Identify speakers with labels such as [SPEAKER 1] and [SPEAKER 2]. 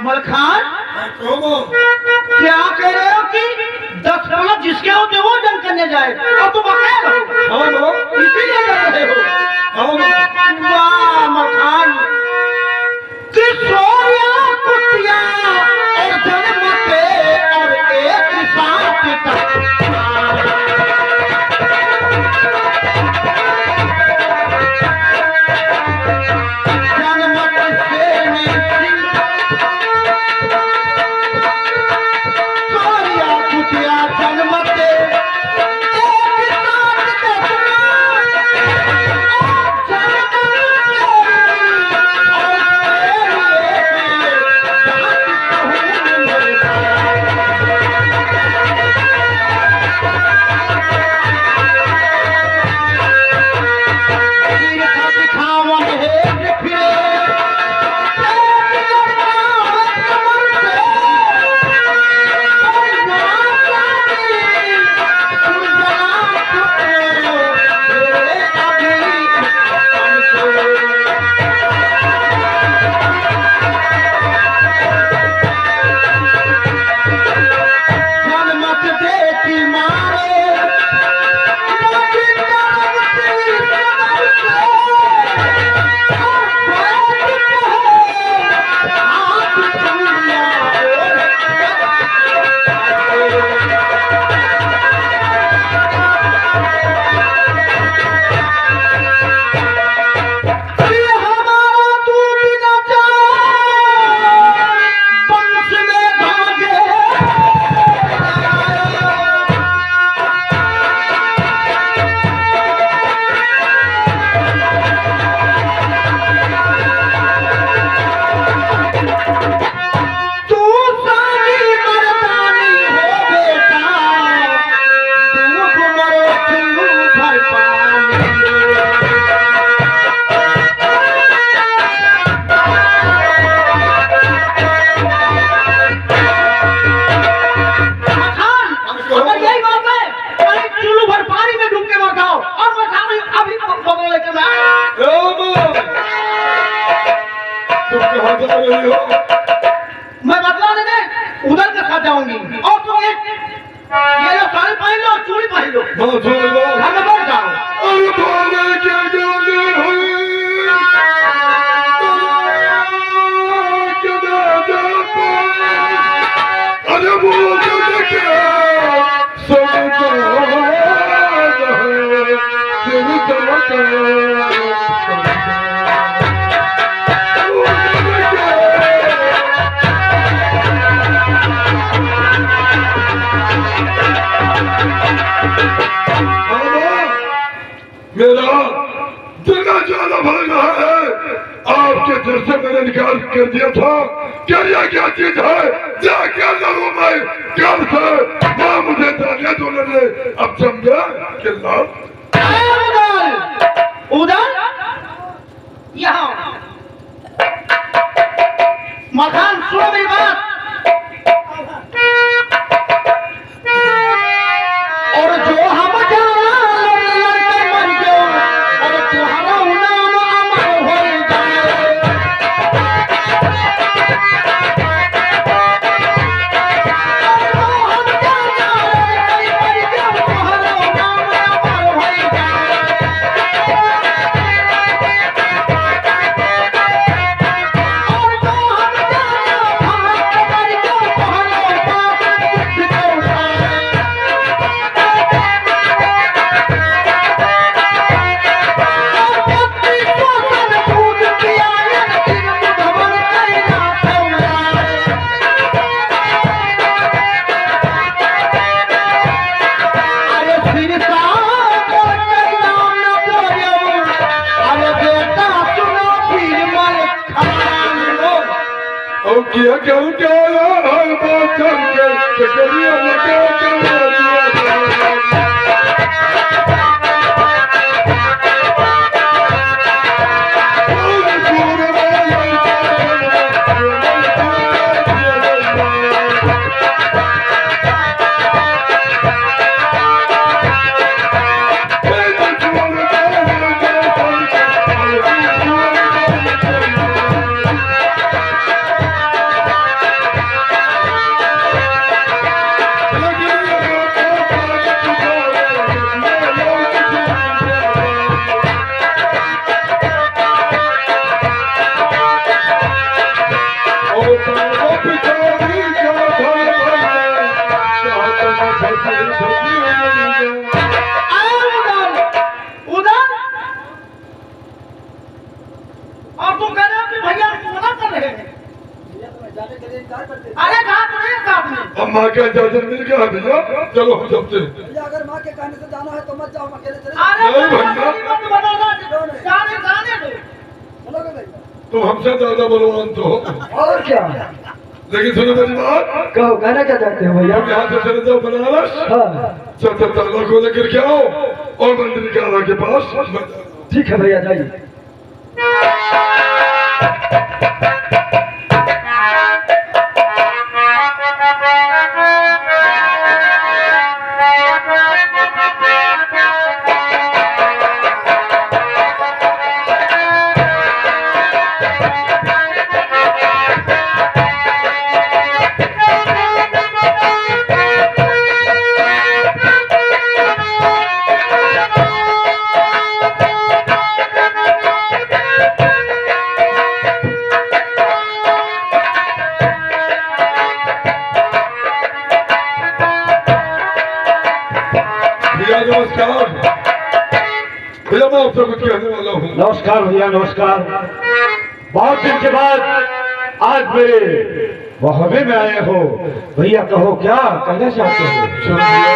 [SPEAKER 1] मलखान क्या कह रहे हो कि 10 पाँच जिसके होते वो जंग करने जाए और तुम अकेले हो इसीलिए कर रहे हो। वाह मलखान किशोरिया कुटिया और जनमते और एक साथ मैं बदला लेने उधर के साथ जाऊंगी और तुम ये जो साड़ी पहन लो चूड़ी पहन लो घर में बैठ जाओ।
[SPEAKER 2] मेरा जगह ज्यादा भागा है, आपके दिल से मैंने निकाल कर दिया था। क्या चीज है क्या लड़ू मैं कल से माँ मुझे जाने दो लड़े। अब समझा कि
[SPEAKER 1] उधर यहाँ मखान सुनो मेरी बात।
[SPEAKER 2] किया क्या हर बात करके करिए लगा
[SPEAKER 1] उधर और तुम कह रहे हो कि भैया मना कर रहे हैं। अरे कहा तो नहीं साथ में।
[SPEAKER 2] अब माँ का इजाजत मिल गया है भैया, चलो हम चलते हैं।
[SPEAKER 3] भैया अगर माँ के कहने से जाना है तो मत जाओ, अकेले चले
[SPEAKER 1] अरे
[SPEAKER 2] नहीं भैया।
[SPEAKER 1] मत बनाना, जाने जाने दो।
[SPEAKER 3] चलोगे भैया?
[SPEAKER 2] तुम हमसे ज्यादा बलवान तो हो।
[SPEAKER 3] और क्या
[SPEAKER 2] लेकिन सुनो मेरी बात,
[SPEAKER 3] कहो, कहना क्या चाहते हो भैया?
[SPEAKER 2] हम यहाँ से चले जाओ बनारस,
[SPEAKER 3] हाँ
[SPEAKER 2] चल ताला को लेकर के आओ और मंदिर के आला के पास मैं जा रहा हूं।
[SPEAKER 3] ठीक है भैया, जाइए।
[SPEAKER 2] भैया नमस्कार। भैया मैं आपसे कुछ कहने वाला हूँ।
[SPEAKER 4] नमस्कार भैया, नमस्कार। बहुत दिन के बाद आज मेरे मोहब्बे में आए हो भैया, कहो क्या कहना चाहते हो?
[SPEAKER 2] सुन भैया,